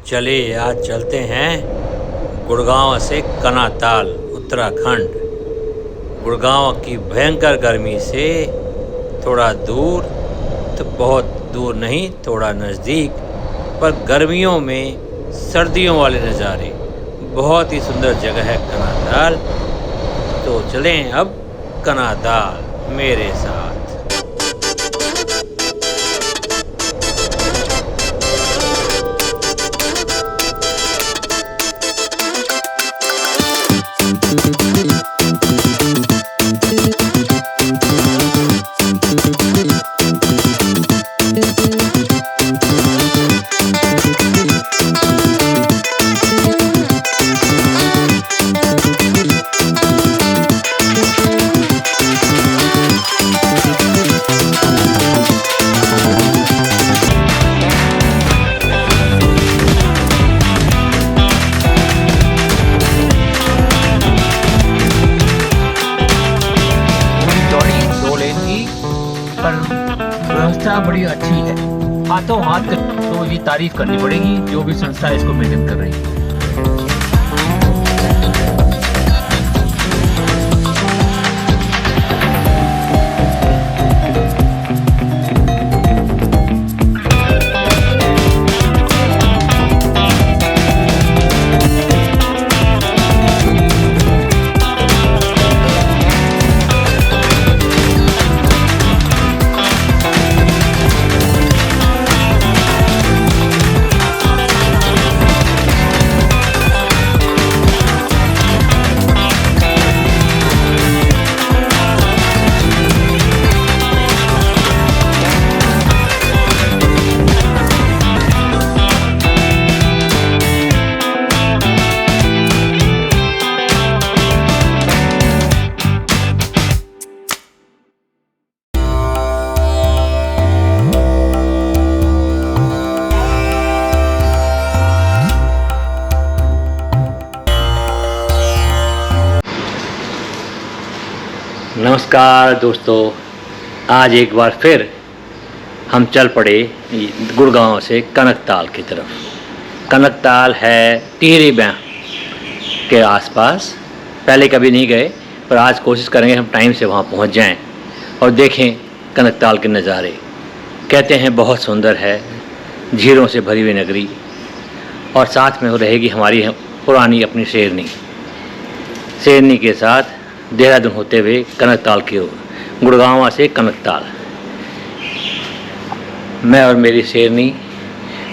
चले आज चलते हैं गुड़गांव से कनाताल उत्तराखंड। गुड़गांव की भयंकर गर्मी से थोड़ा दूर, तो बहुत दूर नहीं, थोड़ा नज़दीक, पर गर्मियों में सर्दियों वाले नज़ारे। बहुत ही सुंदर जगह है कनाताल। तो चलें अब कनाताल मेरे साथ। पर व्यवस्था बड़ी अच्छी है, हाथों हाथ तो ये तारीफ करनी पड़ेगी जो भी संस्था इसको मेंटेन कर रही है। नमस्कार दोस्तों, आज एक बार फिर हम चल पड़े गुड़गांव से कनकताल की तरफ। कनकताल है टिहरी बैंक के आसपास। पहले कभी नहीं गए, पर आज कोशिश करेंगे हम टाइम से वहाँ पहुँच जाएं और देखें कनकताल के नज़ारे। कहते हैं बहुत सुंदर है, झीलों से भरी हुई नगरी, और साथ में वो रहेगी हमारी पुरानी अपनी शेरनी के साथ देहरादून होते हुए कनकताल की ओर, गुड़गांव से कनकताल। मैं और मेरी शेरनी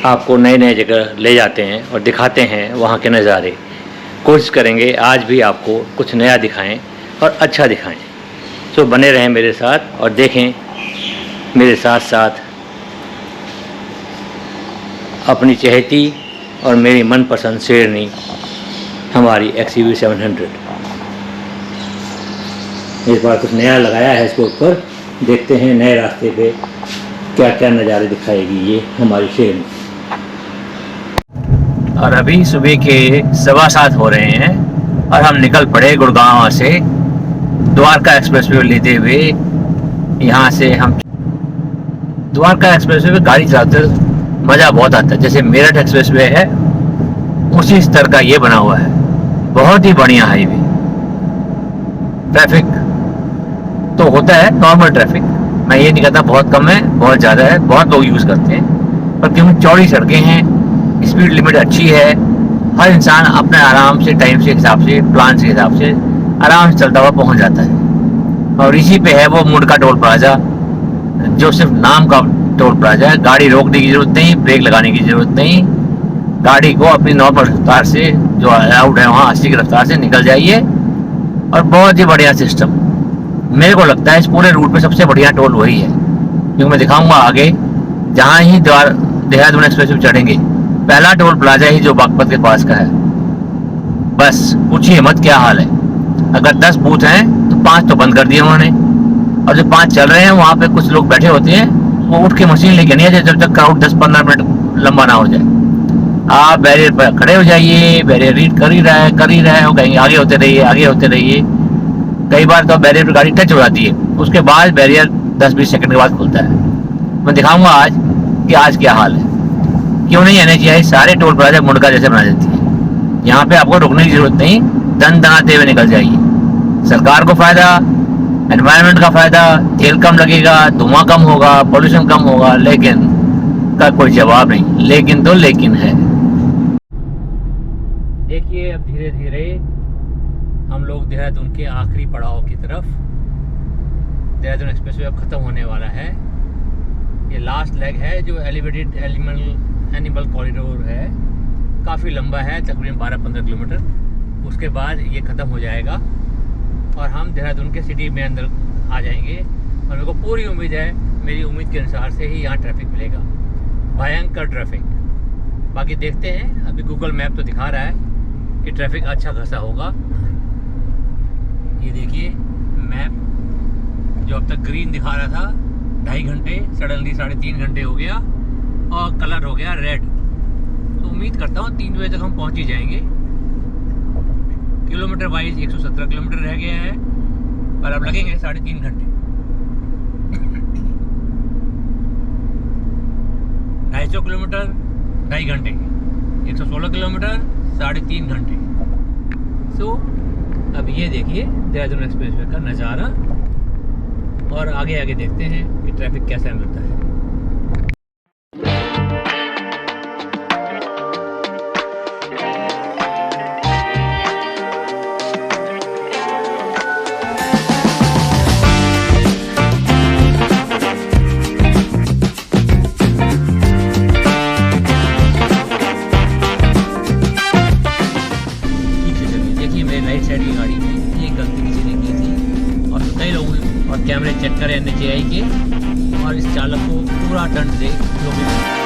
आपको नए नए जगह ले जाते हैं और दिखाते हैं वहाँ के नज़ारे। कोशिश करेंगे आज भी आपको कुछ नया दिखाएं और अच्छा दिखाएं। तो बने रहें मेरे साथ और देखें मेरे साथ साथ अपनी चहेती और मेरी मनपसंद शेरनी, हमारी XUV 700। इस बार कुछ नया लगाया है इसके ऊपर। देखते हैं नए रास्ते पे क्या क्या नज़ारे दिखाएगी ये हमारी शेरनी। और अभी सुबह के 7:15 हो रहे हैं और हम निकल पड़े गुड़गांव से द्वारका एक्सप्रेसवे लेते हुए। यहाँ से हम द्वारका एक्सप्रेसवे पे गाड़ी चलाते मज़ा बहुत आता है। जैसे मेरठ एक्सप्रेसवे है उसी स्तर का ये बना हुआ है। बहुत ही बढ़िया हाईवे। ट्रैफिक तो होता है, नॉर्मल ट्रैफिक, मैं ये नहीं कहता बहुत कम है, बहुत ज़्यादा है, बहुत लोग यूज़ करते हैं, पर क्योंकि चौड़ी सड़कें हैं, स्पीड लिमिट अच्छी है, हर इंसान अपने आराम से, टाइम से हिसाब से, प्लान से हिसाब से आराम से चलता हुआ पहुंच जाता है। और इसी पे है वो मुंडका टोल प्लाजा, जो सिर्फ नाम का टोल प्लाजा है। गाड़ी रोकने की ज़रूरत नहीं, ब्रेक लगाने की ज़रूरत नहीं, गाड़ी को अपनी नॉर्मल रफ्तार से, जो अलाउड है वहाँ 80 की रफ्तार से निकल जाइए। और बहुत ही बढ़िया सिस्टम, मेरे को लगता है इस पूरे रूट पे सबसे बढ़िया टोल वही है। क्योंकि मैं दिखाऊंगा आगे, जहाँ ही देहरादून एक्सप्रेस पे चढ़ेंगे, पहला टोल प्लाजा ही जो बागपत के पास का है। बस पूछिए मत क्या हाल है। अगर 10 बूथ हैं तो 5 तो बंद कर दिए उन्होंने, और जो 5 चल रहे हैं वहाँ पे कुछ लोग बैठे होते हैं, वो उठ के मशीन लेके नहीं आते जब तक क्राउड 10-15 मिनट लंबा ना हो जाए। आप बैरियर पर खड़े हो जाइए, बैरियर रीड कर ही रहा है, वो कहेंगे आगे होते रहिए। कई बार तो बैरियर पर गाड़ी टच हो जाती है, उसके बाद बैरियर 10-20 सेकंड के बाद खुलता है। मैं दिखाऊंगा आज कि आज क्या हाल है। क्यों नहीं NHAI सारे टोल प्लाजा मुड़का जैसे बना देती है। यहाँ पे आपको रुकने की जरूरत नहीं, दन दनाते हुए निकल जाइए। सरकार को फायदा, एनवायरनमेंट का फायदा, तेल कम लगेगा, धुआं कम होगा, पोल्यूशन कम होगा, लेकिन का कोई जवाब नहीं। लेकिन तो लेकिन है। देखिए अब धीरे धीरे हम लोग देहरादून के आखिरी पड़ाव की तरफ, देहरादून एक्सप्रेसवे अब ख़त्म होने वाला है। ये लास्ट लेग है जो एलिवेटेड एनिमल कॉरिडोर है, काफ़ी लंबा है, तकरीबन 12-15 किलोमीटर। उसके बाद ये ख़त्म हो जाएगा और हम देहरादून के सिटी में अंदर आ जाएंगे। और मेरे को पूरी उम्मीद है, मेरी उम्मीद के अनुसार से ही यहाँ ट्रैफिक मिलेगा, भयंकर ट्रैफिक। बाकी देखते हैं, अभी गूगल मैप तो दिखा रहा है कि ट्रैफिक अच्छा खासा होगा। ये देखिए मैप, जो अब तक ग्रीन दिखा रहा था 2.5 घंटे, सडनली 3.5 घंटे हो गया और कलर हो गया रेड। तो उम्मीद करता हूँ 3 बजे तक हम पहुँच ही जाएंगे। किलोमीटर वाइज 117 किलोमीटर रह गया है, पर अब लगेंगे 3.5 घंटे। 250 किलोमीटर 2.5 घंटे, 116 किलोमीटर 3.5 घंटे। सो अब ये देखिए देहरादून एक्सप्रेसवे का नज़ारा, और आगे आगे देखते हैं कि ट्रैफिक कैसा मिलता है। कैमरे चेक करें NHAI के, और इस चालक को पूरा दंड दे जो भी।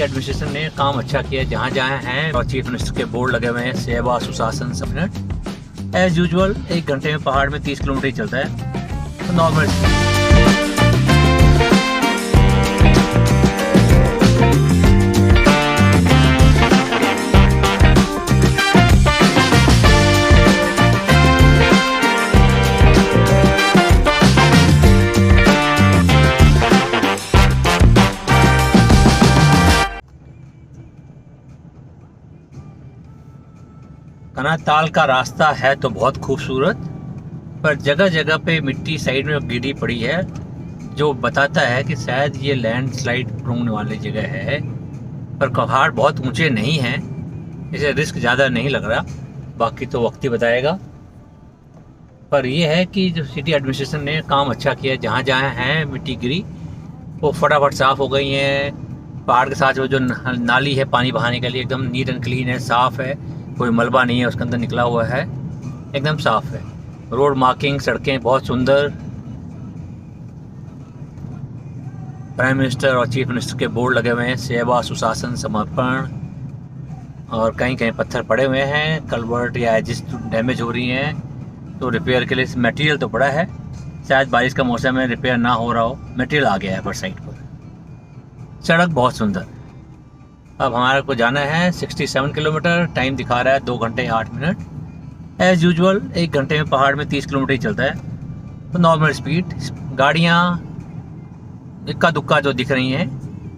एडमिनिस्ट्रेशन ने काम अच्छा किया जहाँ जहाँ हैं, और चीफ मिनिस्टर के बोर्ड लगे हुए हैं, सेवा सुशासन सबनेट। एज यूजुअल 1 घंटे में पहाड़ में 30 किलोमीटर ही चलता है, तो नॉर्मल। कनाताल का रास्ता है तो बहुत खूबसूरत, पर जगह जगह पे मिट्टी साइड में गिरी पड़ी है, जो बताता है कि शायद ये लैंडस्लाइड होने वाली जगह है। पर पहाड़ बहुत ऊंचे नहीं हैं, इसे रिस्क ज़्यादा नहीं लग रहा, बाकी तो वक्त ही बताएगा। पर यह है कि जो सिटी एडमिनिस्ट्रेशन ने काम अच्छा किया, जहाँ जहाँ हैं मिट्टी गिरी वो फटाफट साफ़ हो गई हैं। पहाड़ के साथ वो जो नाली है पानी बहाने के लिए, एकदम नीट एंड क्लीन है, साफ़ है, कोई मलबा नहीं है उसके अंदर निकला हुआ है, एकदम साफ है। रोड मार्किंग, सड़कें बहुत सुंदर। प्राइम मिनिस्टर और चीफ मिनिस्टर के बोर्ड लगे हुए हैं, सेवा सुशासन समर्पण। और कहीं कहीं पत्थर पड़े हुए हैं, कलवर्ट या एजिस डैमेज हो रही हैं, तो रिपेयर के लिए मटेरियल तो पड़ा है। शायद बारिश का मौसम में रिपेयर ना हो रहा हो, मटेरियल आ गया है पर साइड पर। सड़क बहुत सुंदर। अब हमारे को जाना है 67 किलोमीटर, टाइम दिखा रहा है 2 घंटे 8 मिनट। एज यूजुअल 1 घंटे में पहाड़ में 30 किलोमीटर ही चलता है, तो नॉर्मल स्पीड। गाड़ियाँ इक्का दुक्का जो दिख रही हैं,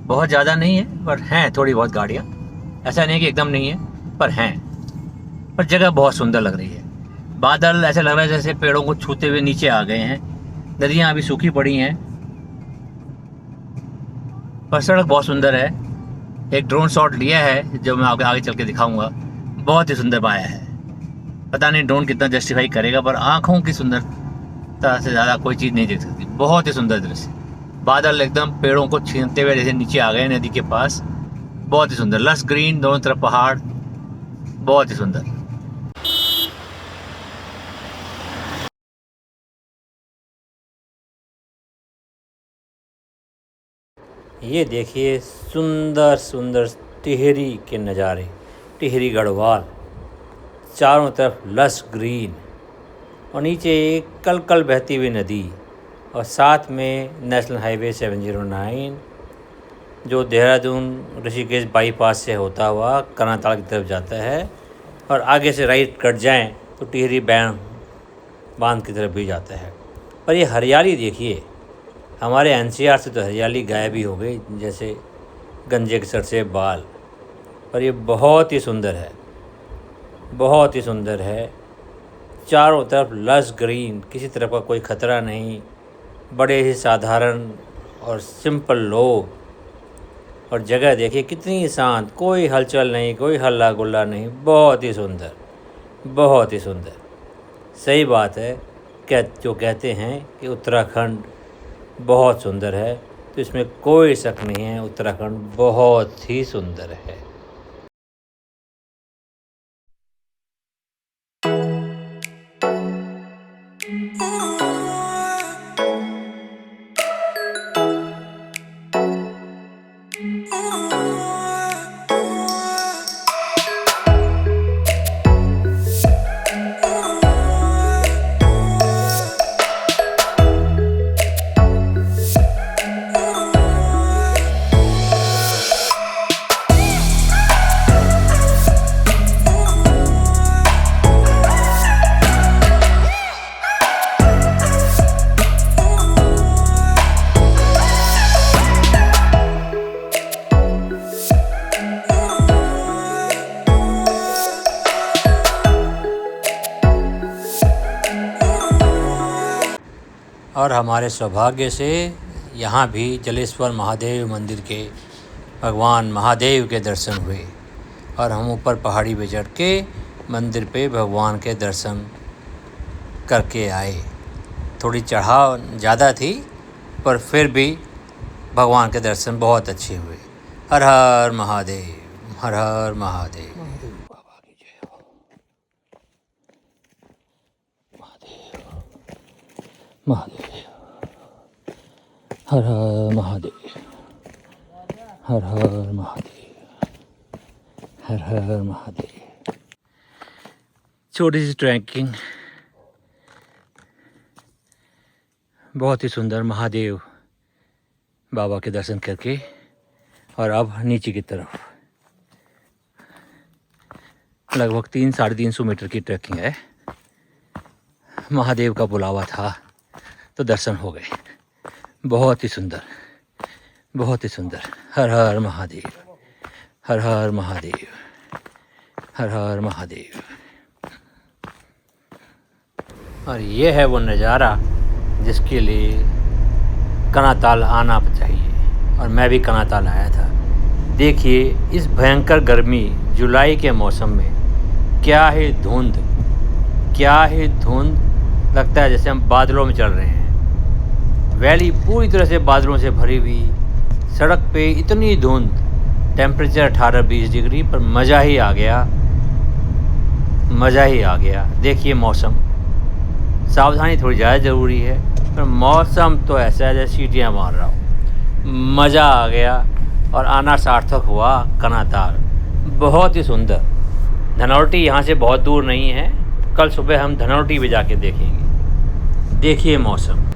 बहुत ज़्यादा नहीं है पर हैं थोड़ी बहुत गाड़ियाँ, ऐसा नहीं है कि एकदम नहीं है, पर हैं। पर जगह बहुत सुंदर लग रही है। बादल ऐसे लग रहा है जैसे पेड़ों को छूते हुए नीचे आ गए हैं। नदियाँ अभी सूखी पड़ी हैं, पर सड़क बहुत सुंदर है। एक ड्रोन शॉट लिया है जो मैं आगे आगे चल के दिखाऊंगा। बहुत ही सुंदर पाया है। पता नहीं ड्रोन कितना जस्टिफाई करेगा, पर आंखों की सुंदरता से ज़्यादा कोई चीज़ नहीं देख सकती। बहुत ही सुंदर दृश्य, बादल एकदम पेड़ों को छीनते हुए जैसे नीचे आ गए नदी के पास। बहुत ही सुंदर, लस ग्रीन, दोनों तरफ पहाड़, बहुत ही सुंदर। ये देखिए सुंदर सुंदर टिहरी के नज़ारे, टिहरी गढ़वाल, चारों तरफ लस ग्रीन और नीचे एक कल कल बहती हुई नदी, और साथ में नेशनल हाईवे 709 जो देहरादून ऋषिकेश बाईपास से होता हुआ कर्नाताल की तरफ जाता है, और आगे से राइट कट जाएं तो टिहरी बांध की तरफ भी जाता है। पर ये हरियाली देखिए, हमारे एनसीआर से तो हरियाली गायब ही हो गई, जैसे गंजे के सर से बाल। पर ये बहुत ही सुंदर है, बहुत ही सुंदर है। चारों तरफ लस ग्रीन, किसी तरह का कोई ख़तरा नहीं, बड़े ही साधारण और सिंपल लोग, और जगह देखिए कितनी शांत, कोई हलचल नहीं, कोई हल्ला गुल्ला नहीं। बहुत ही सुंदर, बहुत ही सुंदर। सही बात है जो कहते हैं कि उत्तराखंड बहुत सुंदर है, तो इसमें कोई शक नहीं है, उत्तराखंड बहुत ही सुंदर है। और हमारे सौभाग्य से यहाँ भी जलेश्वर महादेव मंदिर के भगवान महादेव के दर्शन हुए, और हम ऊपर पहाड़ी पे चढ़ के मंदिर पे भगवान के दर्शन करके आए। थोड़ी चढ़ाव ज़्यादा थी, पर फिर भी भगवान के दर्शन बहुत अच्छे हुए। हर हर महादेव, हर हर महादेव। महादेव, हर हर महादेव, हर हर महादेव, हर हर महादेव। छोटी सी ट्रैकिंग, बहुत ही सुंदर महादेव बाबा के दर्शन करके, और अब नीचे की तरफ लगभग 300-350 मीटर की ट्रैकिंग है। महादेव का बुलावा था तो दर्शन हो गए। बहुत ही सुंदर, बहुत ही सुंदर। हर हर महादेव, हर हर महादेव, हर हर महादेव। और ये है वो नज़ारा जिसके लिए कर्नाताल आना चाहिए, और मैं भी कर्नाताल आया था। देखिए इस भयंकर गर्मी जुलाई के मौसम में क्या ही धुंध, क्या ही धुंध, लगता है जैसे हम बादलों में चल रहे हैं। वैली पूरी तरह से बादलों से भरी हुई, सड़क पे इतनी धुंध, टेम्परेचर 18-20 डिग्री, पर मज़ा ही आ गया, मज़ा ही आ गया। देखिए मौसम, सावधानी थोड़ी ज़्यादा ज़रूरी है, पर मौसम तो ऐसा है जैसे सीटियाँ मार रहा हूँ। मज़ा आ गया, और आना सार्थक हुआ कर्नाताल। बहुत ही सुंदर। धनौल्टी यहाँ से बहुत दूर नहीं है, कल सुबह हम धनौल्टी भी जाके देखेंगे। देखिए मौसम।